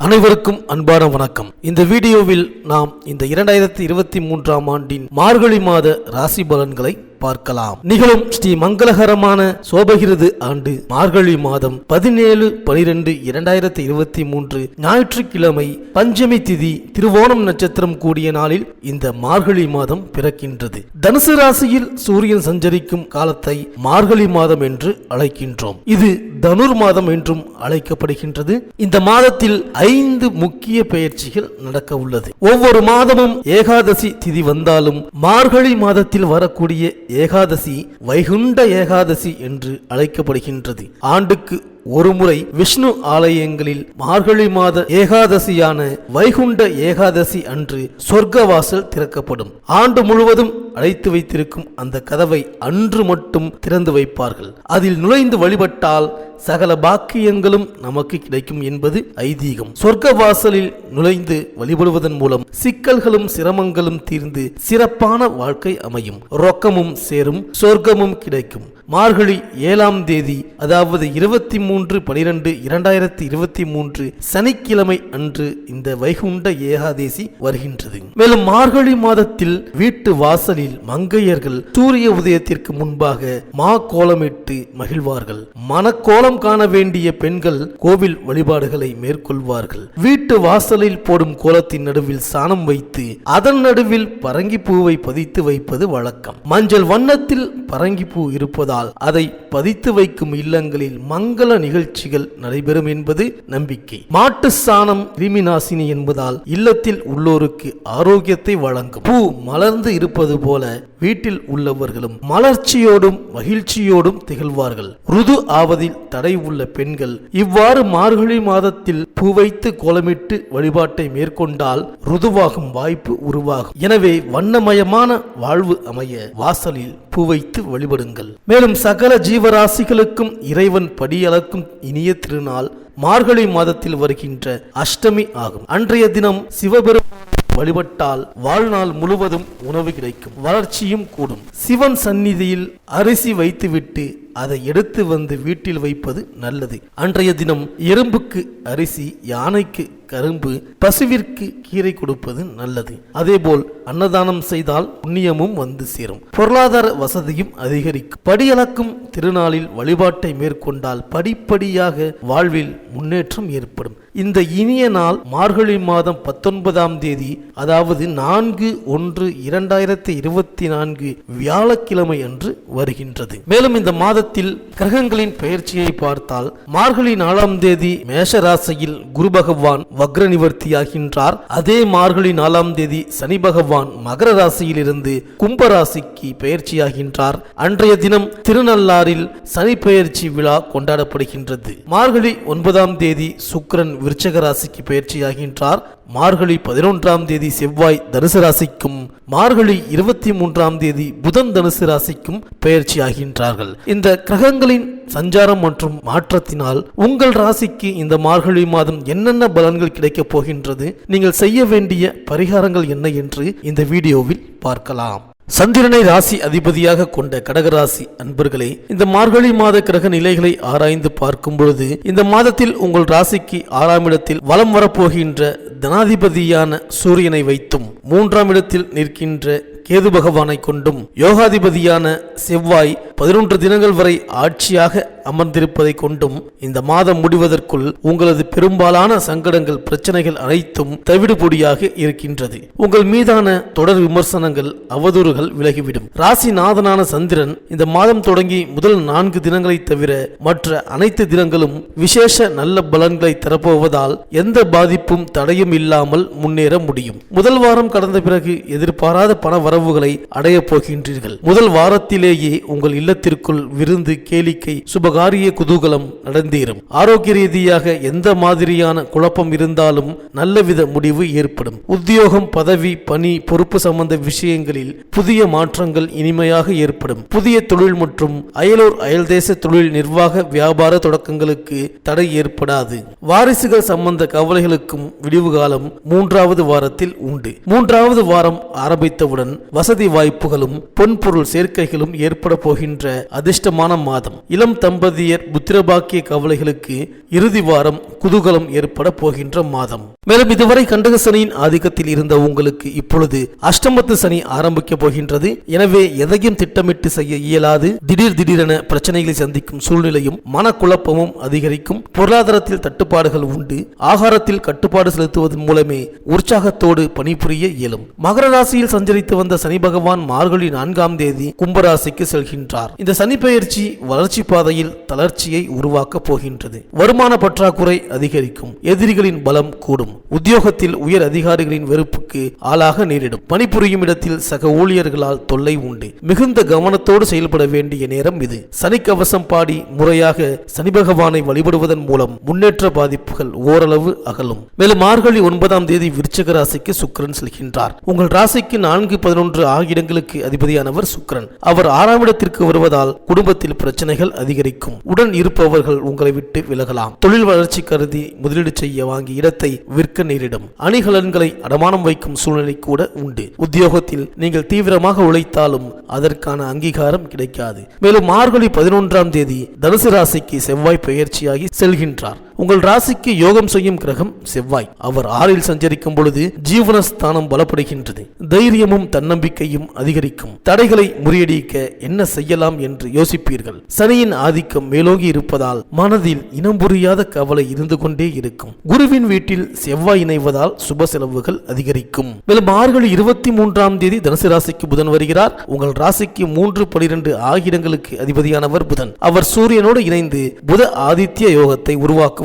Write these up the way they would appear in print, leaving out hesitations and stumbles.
அனைவருக்கும் அன்பான வணக்கம். இந்த வீடியோவில் நாம் இந்த 2023ஆம் ஆண்டின் மார்கழி மாத ராசி பலன்களை பார்க்கலாம். நிகழும் ஸ்ரீ மங்களகரமான சோபகிருது ஆண்டு மார்கழி மாதம் 17/12/2023 ஞாயிற்றுக்கிழமை பஞ்சமி திதி திருவோணம் நட்சத்திரம் கூடிய நாளில் இந்த மார்கழி மாதம் பிறக்கின்றது. தனுசு ராசியில் சூரியன் சஞ்சரிக்கும் காலத்தை மார்கழி மாதம் என்று அழைக்கின்றோம். இது தனுர் மாதம் என்றும் அழைக்கப்படுகின்றது. இந்த மாதத்தில் 5 முக்கிய பெயர்ச்சிகள் நடக்க உள்ளது. ஒவ்வொரு மாதமும் ஏகாதசி திதி வந்தாலும் மார்கழி மாதத்தில் வரக்கூடிய ஏகாதசி வைகுண்ட ஏகாதசி என்று அழைக்கப்படுகின்றது. ஆண்டுக்கு ஒருமுறை விஷ்ணு ஆலயங்களில் மார்கழி மாத ஏகாதசியான வைகுண்ட ஏகாதசி அன்று சொர்க்கவாசல் திறக்கப்படும். ஆண்டு முழுவதும் அடைத்து வைத்திருக்கும் அந்த கதவை அன்று மட்டும் திறந்து வைப்பார்கள். அதில் நுழைந்து வழிபட்டால் சகல பாக்கியங்களும் நமக்கு கிடைக்கும் என்பது ஐதீகம். சொர்க்க வாசலில் நுழைந்து வழிபடுவதன் மூலம் சிக்கல்களும் சிரமங்களும் தீர்ந்து சிறப்பான வாழ்க்கை அமையும். ரொக்கமும் சேரும், சொர்க்கமும் கிடைக்கும். மார்கழி 7ஆம் தேதி, அதாவது 23/12/2023 சனிக்கிழமை அன்று இந்த வைகுண்ட ஏகாதசி வருகின்றது. மேலும் மார்கழி மாதத்தில் வீட்டு வாசலில் மங்கையர்கள் சூரிய உதயத்திற்கு முன்பாக மா கோலமிட்டு மகிழ்வார்கள். மனக்கோலம் காண வேண்டிய பெண்கள் கோவில் வழிபாடுகளை மேற்கொள்வார்கள். வீட்டு வாசலில் போடும் கோலத்தின் நடுவில் சாணம் வைத்து அதன் நடுவில் பரங்கி பூவை பதித்து வைப்பது வழக்கம். மஞ்சள் வண்ணத்தில் பரங்கி பூ இருப்பதால் அதை பதித்து வைக்கும் இல்லங்களில் மங்கள நிகழ்ச்சிகள் நடைபெறும் என்பது நம்பிக்கை. மாட்டு சாணம் கிருமி நாசினி என்பதால் இல்லத்தில் உள்ளோருக்கு ஆரோக்கியத்தை வழங்கும். பூ மலர்ந்து இருப்பது போல வீட்டில் உள்ளவர்களும் மலர்ச்சியோடும் மகிழ்ச்சியோடும் திகழ்வார்கள். ருது ஆவதில் தடை உள்ள பெண்கள் இவ்வாறு மார்கழி மாதத்தில் பூ வைத்து கோலமிட்டு வழிபாட்டை மேற்கொண்டால் ருதுவாகும் வாய்ப்பு உருவாகும். எனவே வண்ணமயமான வாழ்வு அமைய வாசலில் பூ வைத்து வழிபடுங்கள். மேலும் சகல ஜீவராசிகளுக்கும் இறைவன் படியளக்கும் இனிய திருநாள் மார்கழி மாதத்தில் வருகின்ற அஷ்டமி ஆகும். அன்றைய தினம் சிவபெருமான் வழிபட்டால் வாழ்நாள் முழுவதும் உணவு கிடைக்கும், வளர்ச்சியும் கூடும். சிவன் சந்நிதியில் அரிசி வைத்துவிட்டு அதை எடுத்து வந்து வீட்டில் வைப்பது நல்லது. அன்றைய தினம் எறும்புக்கு அரிசி, யானைக்கு கரும்பு, பசுவிற்கு கீரை கொடுப்பது நல்லது. அதேபோல் அன்னதானம் செய்தால் புண்ணியமும் வந்து சேரும், பொருளாதார வசதியும் அதிகரிக்கும். படியளக்கும் திருநாளில் வழிபாட்டை மேற்கொண்டால் படிப்படியாக வாழ்வில் முன்னேற்றம் ஏற்படும். இந்த இனிய நாள் மார்கழி மாதம் 19ஆம் தேதி, அதாவது 4/1/2024 வியாழக்கிழமை அன்று வருகின்றது. மேலும் இந்த மாதத்தில் கிரகங்களின் பெயர்ச்சியை பார்த்தால் மார்கழி 4ஆம் தேதி மேஷ ராசியில் குரு பகவான் வக்ர நிவர்த்தியாகின்றார். அதே மார்கழி 4ஆம் தேதி சனி பகவான் மகர ராசியில் இருந்து கும்ப ராசிக்கு பெயர்ச்சியாகின்றார். அன்றைய தினம் திருநள்ளாறில் சனி பெயர்ச்சி விழா கொண்டாடப்படுகின்றது. மார்கழி 9ஆம் தேதி சுக்கிரன் விருச்சக ராசிக்கு பெயர்ச்சியாகின்றார். மார்கழி 11ஆம் தேதி செவ்வாய் தனுசு ராசிக்கும், மார்கழி 23ஆம் தேதி புதன் தனுசு ராசிக்கும் பெயர்ச்சி ஆகின்றார்கள். இந்த கிரகங்களின் சஞ்சாரம் மற்றும் மாற்றத்தினால் உங்கள் ராசிக்கு இந்த மார்கழி மாதம் என்னென்ன பலன்கள் கிடைக்கப் போகின்றது, நீங்கள் செய்ய வேண்டிய பரிகாரங்கள் என்ன என்று இந்த வீடியோவில் பார்க்கலாம். சந்திரனை ராசி அதிபதியாக கொண்ட கடகராசி அன்பர்களே, இந்த மார்கழி மாத கிரக நிலைகளை ஆராய்ந்து பார்க்கும் பொழுது இந்த மாதத்தில் உங்கள் ராசிக்கு 6ஆம் இடத்தில் வலம் வரப்போகின்ற தனாதிபதியான சூரியனை வைத்தும் 3ஆம் இடத்தில் நிற்கின்ற கேது பகவானை கொண்டும் யோகாதிபதியான செவ்வாய் 11 தினங்கள் வரை ஆட்சியாக அமர்ந்திருப்பதை கொண்டும் இந்த மாதம் முடிவதற்குள் உங்களது பெரும்பாலான சங்கடங்கள், பிரச்சனைகள் அனைத்தும் தவிடுபொடியாக இருக்கின்றது. உங்கள் மீதான தொடர் விமர்சனங்கள், அவதூறுகள் விலகிவிடும். ராசிநாதனான சந்திரன் இந்த மாதம் தொடங்கி முதல் 4 தினங்களை தவிர மற்ற அனைத்து தினங்களும் விசேஷ நல்ல பலன்களை தரப்போவதால் எந்த பாதிப்பும் தடையும் இல்லாமல் முன்னேற முடியும். முதல் வாரம் கடந்த பிறகு எதிர்பாராத பண வரவுகளை அடைய போகின்றீர்கள். முதல் வாரத்திலேயே உங்கள் இல்லத்திற்குள் விருந்து, கேளிக்கை, சுபகாரிய குதூகலம் நடந்தேறும். ஆரோக்கிய ரீதியாக எந்த மாதிரியான குழப்பம் இருந்தாலும் நல்லவித முடிவு ஏற்படும். உத்தியோகம், பதவி, பணி, பொறுப்பு சம்பந்த விஷயங்களில் புதிய மாற்றங்கள் இனிமையாக ஏற்படும். புதிய தொழில் மற்றும் அயலூர் அயல்தேச தொழில், நிர்வாக, வியாபார தொடக்கங்களுக்கு தடை ஏற்படாது. வாரிசுகள் சம்பந்த கவலைகளுக்கும் விடிவு காலம் 3ஆவது வாரத்தில் உண்டு. 3ஆவது வாரம் ஆரம்பித்தவுடன் வசதி வாய்ப்புகளும் பொன்பொருள் சேர்க்கைகளும் ஏற்பட போகின்றன வருகின்ற அதிர்ஷ்டமான மாதம். இளம் தம்பதியர் புத்திரபாக்கிய கவலைகளுக்கு இறுதி வாரம் குதூகலம் ஏற்பட போகின்ற மாதம். மேலும் இதுவரை கண்டக சனியின் ஆதிக்கத்தில் இருந்த உங்களுக்கு இப்பொழுது அஷ்டமத்து சனி ஆரம்பிக்க போகின்றது. எனவே எதையும் திட்டமிட்டு செய்ய இயலாது. திடீரென பிரச்சனைகளை சந்திக்கும் சூழ்நிலையும் மனக்குழப்பமும் அதிகரிக்கும். பொருளாதாரத்தில் தட்டுப்பாடுகள் உண்டு. ஆகாரத்தில் கட்டுப்பாடு செலுத்துவதன் மூலமே உற்சாகத்தோடு பணிபுரிய இயலும். மகர ராசியில் சஞ்சரித்து வந்த சனி பகவான் மார்கழி 4ஆம் தேதி கும்பராசிக்கு செல்கின்றார். இந்த சனி பெயர்ச்சி வளர்ச்சி பாதையில் தளர்ச்சியை உருவாக்க போகின்றது. வருமான பற்றாக்குறை அதிகரிக்கும். எதிரிகளின் பலம் கூடும். உத்தியோகத்தில் உயர் அதிகாரிகளின் வெறுப்புக்கு ஆளாக நேரிடும். பணிபுரியும் இடத்தில் சக ஊழியர்களால் தொல்லை உண்டு. மிகுந்த கவனத்தோடு செயல்பட வேண்டிய நேரம் இது. சனி கவசம் பாடி முறையாக சனி பகவானை வழிபடுவதன் மூலம் முன்னேற்ற பாதிப்புகள் ஓரளவு அகலும். மேலும் மார்கழி 9ஆம் தேதி விருச்சிக ராசிக்கு சுக்கிரன் செல்கின்றார். உங்கள் ராசிக்கு 4, 11 ஆகிய இடங்களுக்கு அதிபதியானவர் சுக்கிரன். அவர் 6ஆம் இடத்திற்கு வருவதால் குடும்பத்தில் பிரச்சனைகள் அதிகரிக்கும். உடன் இருப்பவர்கள் உங்களை விட்டு விலகலாம். தொழில் வளர்ச்சி கருதி முதலீடு செய்ய வாங்கிய இடத்தை விற்க நேரிடும். அணிகலன்களை அடமானம் வைக்கும் சூழ்நிலை கூட உண்டு. உத்தியோகத்தில் நீங்கள் தீவிரமாக உழைத்தாலும் அதற்கான அங்கீகாரம் கிடைக்காது. மேலும் மார்கழி 11ஆம் தேதி தனுசு ராசிக்கு செவ்வாய் பெயர்ச்சியாகி செல்கின்றார். உங்கள் ராசிக்கு யோகம் செய்யும் கிரகம் செவ்வாய். அவர் 6இல் சஞ்சரிக்கும் பொழுது ஜீவனஸ்தானம் பலப்படுகின்றது. தைரியமும் தன்னம்பிக்கையும் அதிகரிக்கும். தடைகளை முறியடிக்க என்ன செய்யலாம் என்று யோசிப்பீர்கள். சனியின் ஆதிக்கம் மேலோங்கி இருப்பதால் மனதில் இனம் புரியாத கவலை இருந்து கொண்டே இருக்கும். குருவின் வீட்டில் செவ்வாய் இணைவதால் சுப செலவுகள் அதிகரிக்கும். மேலும் மார்கழி 23ஆம் தேதி தனுசு ராசிக்கு புதன் வருகிறார். உங்கள் ராசிக்கு 3, 12 ஆகிய இடங்களுக்கு அதிபதியானவர் புதன். அவர் சூரியனோடு இணைந்து புத ஆதித்ய யோகத்தை உருவாக்கும்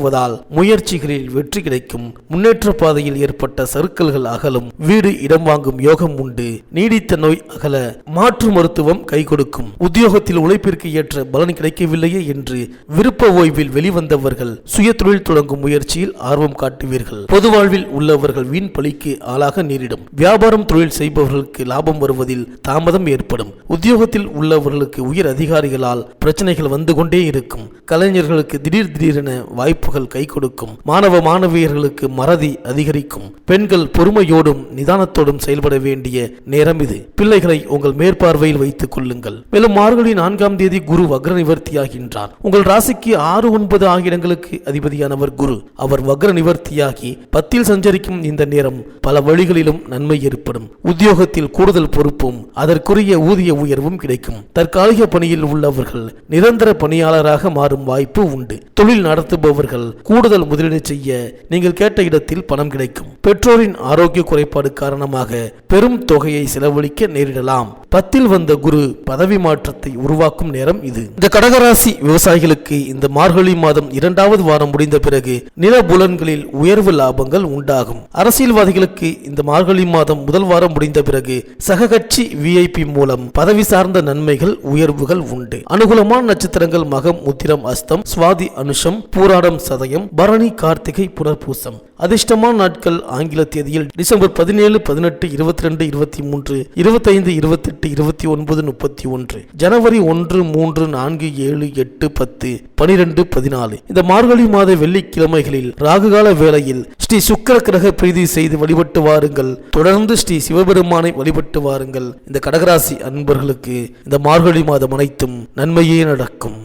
முயற்சிகளில் வெற்றி கிடைக்கும். முன்னேற்ற பாதையில் ஏற்பட்ட சறுக்கல்கள் அகலும். வீடு இடம் வாங்கும் யோகம் உண்டு. நீடித்த நோய் அகல மாற்று மருத்துவம் கை கொடுக்கும். உத்தியோகத்தில் உழைப்பிற்கு ஏற்ற பலன் கிடைக்கவில்லையே என்று விருப்ப ஓய்வில் வெளிவந்தவர்கள் சுய தொழில் தொடங்கும் முயற்சியில் ஆர்வம் காட்டுவீர்கள். பொது வாழ்வில் உள்ளவர்கள் வீண் பழிக்கு ஆளாக நேரிடும். வியாபாரம் தொழில் செய்பவர்களுக்கு லாபம் வருவதில் தாமதம் ஏற்படும். உத்தியோகத்தில் உள்ளவர்களுக்கு உயர் அதிகாரிகளால் பிரச்சனைகள் வந்து கொண்டே இருக்கும். கலைஞர்களுக்கு திடீரென வாய்ப்புகள் கை கொடுக்கும். மாணவ மாணவியர்களுக்கு மறதி அதிகரிக்கும். பெண்கள் பொறுமையோடும் நிதானத்தோடும் செயல்பட வேண்டிய நேரம் இது. பிள்ளைகளை உங்கள் மேற்பார்வையில் வைத்துக் கொள்ளுங்கள். மேலும் மார்கழி 4ஆம் தேதி குரு வக்ர நிவர்த்தியாகின்றார். உங்கள் ராசிக்கு 6, 9 ஆகிய இடங்களுக்கு அதிபதியானவர் குரு. அவர் வக்ர நிவர்த்தியாகி 10இல் சஞ்சரிக்கும் இந்த நேரம் பல வழிகளிலும் நன்மை ஏற்படும். உத்தியோகத்தில் கூடுதல் பொறுப்பும் அதற்குரிய ஊதிய உயர்வும் கிடைக்கும். தற்காலிக பணியில் உள்ளவர்கள் நிரந்தர பணியாளராக மாறும் வாய்ப்பு உண்டு. தொழில் நடத்துபவர்கள் கூடுதல் முதலீடு செய்ய நீங்கள் கேட்ட இடத்தில் பணம் கிடைக்கும். பெற்றோரின் ஆரோக்கிய குறைபாடு காரணமாக பெரும் தொகையை செலவழிக்க நேரிடலாம். 10இல் வந்த குரு பதவி மாற்றத்தை உருவாக்கும் நேரம் இது. இந்த கடகராசி விவசாயிகளுக்கு இந்த மார்கழி மாதம் 2வது வாரம் முடிந்த பிறகு நில புலன்களில் உயர்வு லாபங்கள் உண்டாகும். அரசியல்வாதிகளுக்கு இந்த மார்கழி மாதம் முதல் வாரம் முடிந்த பிறகு சக கட்சி விஐபி மூலம் பதவி சார்ந்த நன்மைகள் உயர்வுகள் உண்டு. அனுகூலமான நட்சத்திரங்கள் மகம், உத்திரம், அஸ்தம், சுவாதி, அனுஷம், பூராடம், சதயம், பரணி, கார்த்திகை, புனர்பூசம். அதிர்ஷ்டமான நாட்கள் ஆங்கில தேதியில் டிசம்பர் 17, 18, 22, 23, 25, 28, 29, 31, ஜனவரி 1, 3, 4, 7, 8, 10, 12, 14. இந்த மார்கழி மாத வெள்ளிக்கிழமைகளில் ராகுகால வேளையில் ஸ்ரீ சுக்கிர கிரக பிரீதி செய்து வழிபட்டு வாருங்கள். தொடர்ந்து ஸ்ரீ சிவபெருமானை வழிபட்டு வாருங்கள். இந்த கடகராசி அன்பர்களுக்கு இந்த மார்கழி மாதம் அனைத்தும் நன்மையே நடக்கும்.